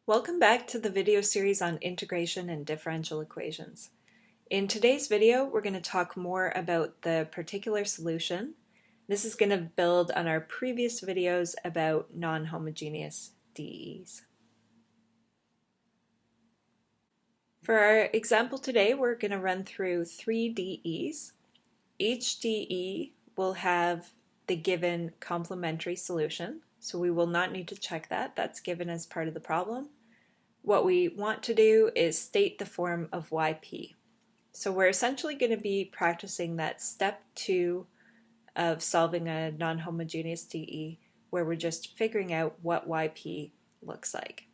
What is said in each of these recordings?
Welcome back to the video series on integration and differential equations. In today's video, we're going to talk more about the particular solution. This is going to build on our previous videos about non-homogeneous DEs. For our example today, we're going to run through 3 DEs. Each DE will have the given complementary solution, so we will not need to check that. That's given as part of the problem. What we want to do is state the form of YP. So we're essentially going to be practicing that step 2 of solving a non-homogeneous DE, where we're just figuring out what YP looks like.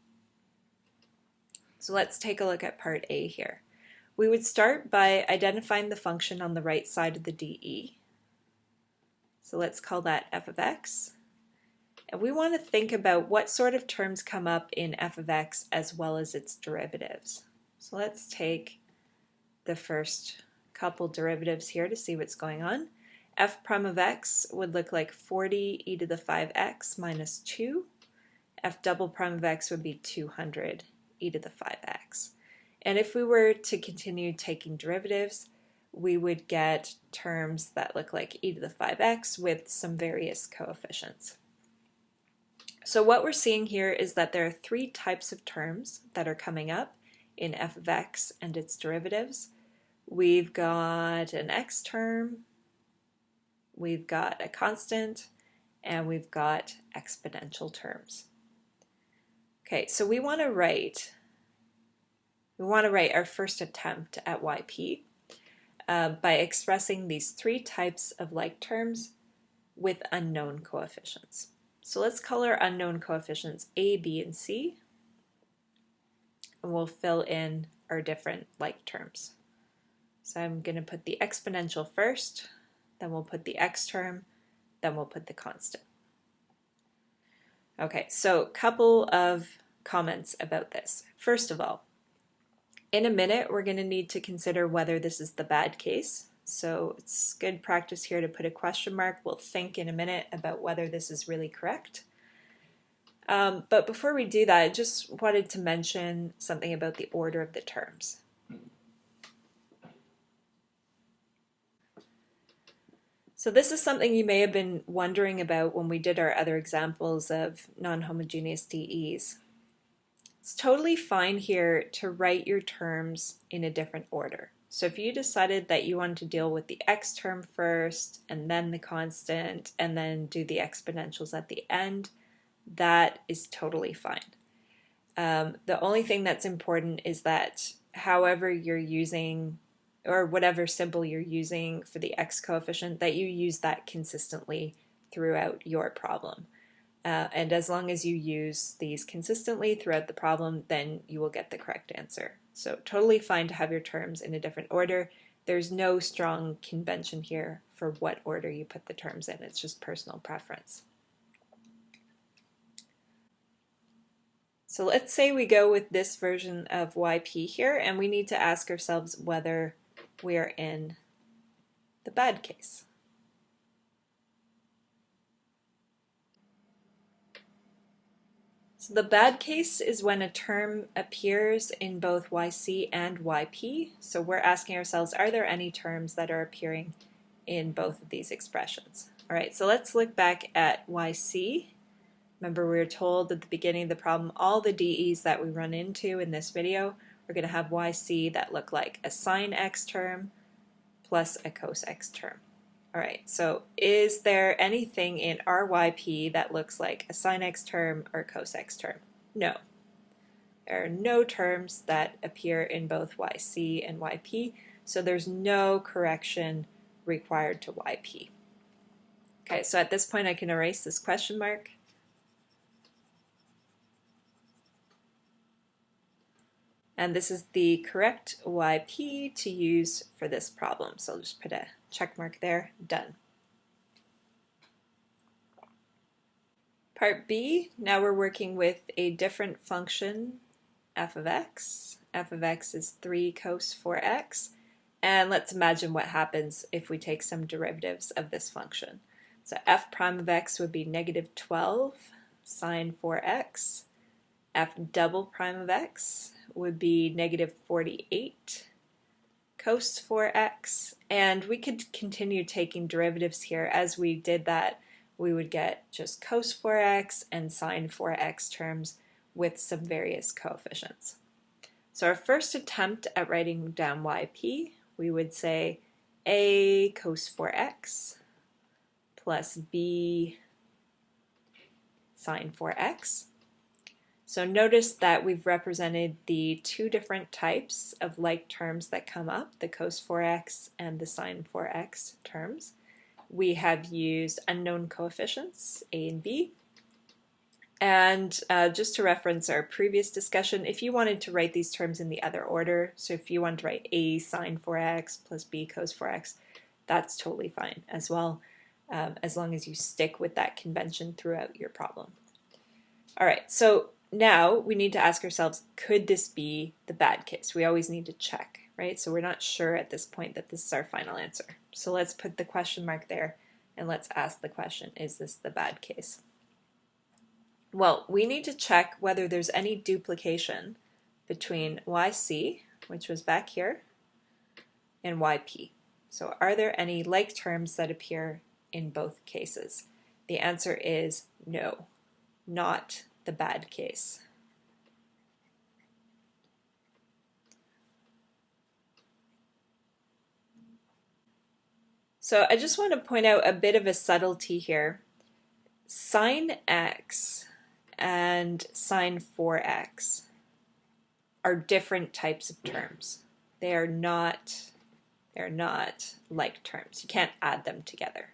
So let's take a look at part A here. We would start by identifying the function on the right side of the DE. So let's call that f of x. And we want to think about what sort of terms come up in f of x as well as its derivatives. So let's take the first couple derivatives here to see what's going on. F prime of x would look like 40 e to the 5x minus 2. F double prime of x would be 200 e to the 5x. And if we were to continue taking derivatives, we would get terms that look like e to the 5x with some various coefficients. So what we're seeing here is that there are 3 types of terms that are coming up in f of x and its derivatives. We've got an x term, we've got a constant, and we've got exponential terms. Okay, so we want to write our first attempt at YP by expressing these 3 types of like terms with unknown coefficients. So let's call our unknown coefficients A, B, and C, and we'll fill in our different like terms. So I'm going to put the exponential first, then we'll put the x term, then we'll put the constant. Okay, so a couple of comments about this. First of all, in a minute we're going to need to consider whether this is the bad case. So it's good practice here to put a question mark. We'll think in a minute about whether this is really correct. But before we do that, I just wanted to mention something about the order of the terms. So this is something you may have been wondering about when we did our other examples of non-homogeneous DEs. It's totally fine here to write your terms in a different order. So if you decided that you wanted to deal with the x term first and then the constant and then do the exponentials at the end, that is totally fine. The only thing that's important is that however you're using, or whatever symbol you're using for the x coefficient, that you use that consistently throughout your problem. And as long as you use these consistently throughout the problem, then you will get the correct answer. So totally fine to have your terms in a different order. There's no strong convention here for what order you put the terms in. It's just personal preference. So let's say we go with this version of YP here, and we need to ask ourselves whether we are in the bad case. So the bad case is when a term appears in both YC and YP. So we're asking ourselves, are there any terms that are appearing in both of these expressions? All right, so let's look back at YC. Remember, we were told at the beginning of the problem, all the DEs that we run into in this video are going to have YC that look like a sine x term plus a cos x term. All right, so is there anything in RYP that looks like a sine x term or cos x term? No. There are no terms that appear in both YC and YP, so there's no correction required to YP. Okay, so at this point I can erase this question mark. And this is the correct YP to use for this problem. So I'll just put a check mark there, done. Part B, now we're working with a different function, f of x. F of x is 3 cos 4x. And let's imagine what happens if we take some derivatives of this function. So f prime of x would be negative 12 sine 4x f double prime of x would be negative 48 cos 4x, and we could continue taking derivatives here. As we did that, we would get just cos 4x and sine 4x terms with some various coefficients. So our first attempt at writing down yp, we would say a cos 4x plus b sine 4x. So notice that we've represented the two different types of like terms that come up, the cos 4x and the sine 4x terms. We have used unknown coefficients, a and b. And just to reference our previous discussion, if you wanted to write these terms in the other order, so if you wanted to write a sine 4x plus b cos 4x, that's totally fine as well, as long as you stick with that convention throughout your problem. All right, so now we need to ask ourselves, could this be the bad case? We always need to check, right? So we're not sure at this point that this is our final answer. So let's put the question mark there and let's ask the question, is this the bad case? Well, we need to check whether there's any duplication between yc, which was back here, and yp. So are there any like terms that appear in both cases? The answer is no, not the bad case. So I just want to point out a bit of a subtlety here. Sine x and sine 4x are different types of terms. They're not like terms. You can't add them together.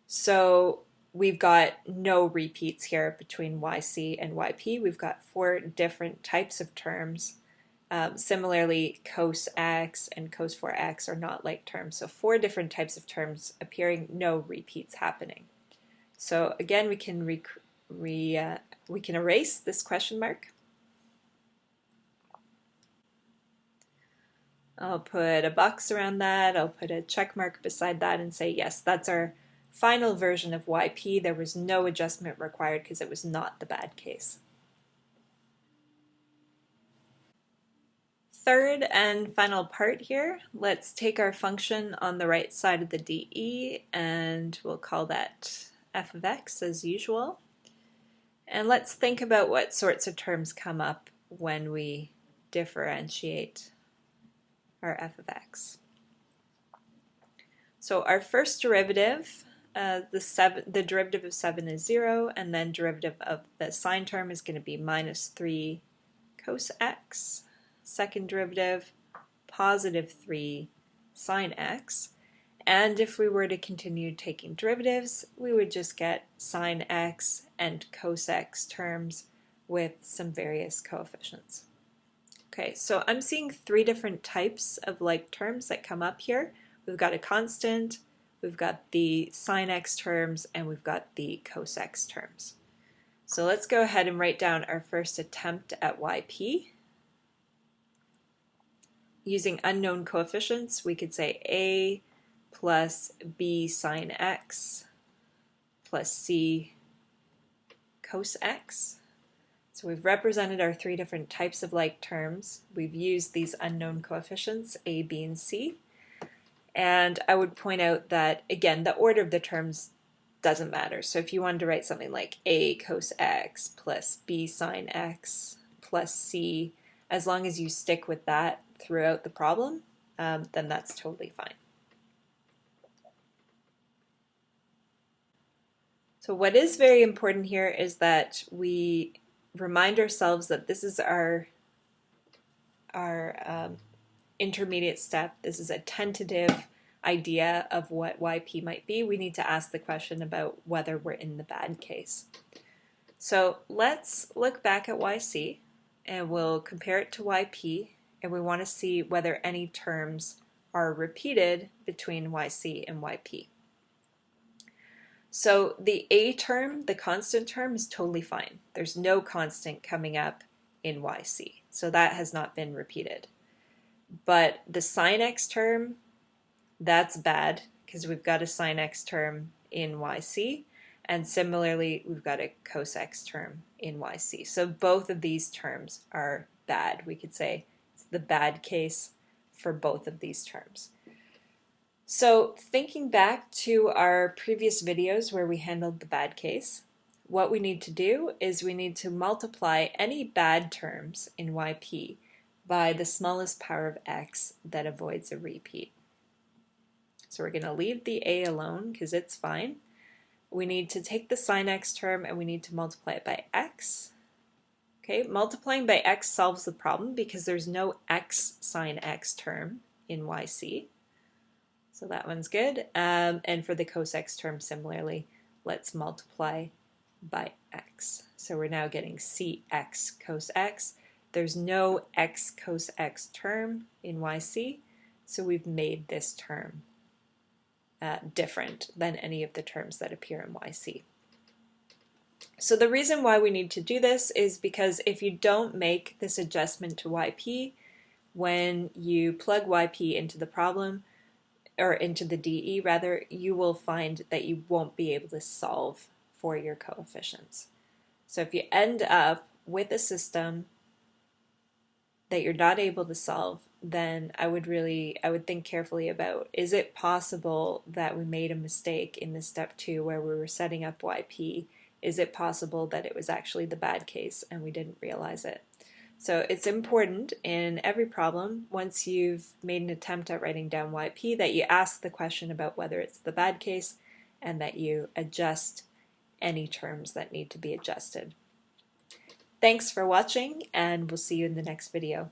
So we've got no repeats here between yc and yp. We've got four different types of terms. Similarly, cos x and cos 4x are not like terms. So four different types of terms appearing, no repeats happening. So again, we can erase this question mark. I'll put a box around that. I'll put a check mark beside that and say, yes, that's our final version of yp. There was no adjustment required because it was not the bad case. Third and final part here, let's take our function on the right side of the dE and we'll call that f of x as usual. And let's think about what sorts of terms come up when we differentiate our f of x. So our first derivative, the derivative of 7 is 0, and then derivative of the sine term is going to be minus 3 cos x. Second derivative, positive 3 sine x. And if we were to continue taking derivatives, we would just get sine x and cos x terms with some various coefficients. Okay, so I'm seeing three different types of like terms that come up here. We've got a constant, we've got the sine x terms, and we've got the cos x terms. So let's go ahead and write down our first attempt at yp. Using unknown coefficients, we could say a plus b sine x plus c cos x. So we've represented our three different types of like terms. We've used these unknown coefficients, a, b, and c. And I would point out that, again, the order of the terms doesn't matter. So if you wanted to write something like a cos x plus b sine x plus c, as long as you stick with that throughout the problem, then that's totally fine. So what is very important here is that we remind ourselves that this is our intermediate step. This is a tentative idea of what yp might be. We need to ask the question about whether we're in the bad case. So let's look back at yc and we'll compare it to yp, and we want to see whether any terms are repeated between yc and yp. So the a term, the constant term, is totally fine. There's no constant coming up in yc, so that has not been repeated. But the sine x term, that's bad because we've got a sine x term in yc, And similarly, we've got a cos x term in yc. So both of these terms are bad. We could say it's the bad case for both of these terms. So thinking back to our previous videos where we handled the bad case, what we need to do is we need to multiply any bad terms in yp by the smallest power of x that avoids a repeat. So we're going to leave the a alone because it's fine. We need to take the sine x term and we need to multiply it by x. Okay, multiplying by x solves the problem because there's no x sine x term in yc. So that one's good. And for the cos x term, similarly, let's multiply by x. So we're now getting cx cos x. There's no x cos x term in yc, so we've made this term different than any of the terms that appear in yc. So the reason why we need to do this is because if you don't make this adjustment to yp, when you plug yp into the problem, or into the DE rather, you will find that you won't be able to solve for your coefficients. So if you end up with a system that you're not able to solve, then I would think carefully about, is it possible that we made a mistake in the step 2 where we were setting up YP? Is it possible that it was actually the bad case and we didn't realize it? So it's important in every problem, once you've made an attempt at writing down YP, that you ask the question about whether it's the bad case and that you adjust any terms that need to be adjusted. Thanks for watching, and we'll see you in the next video.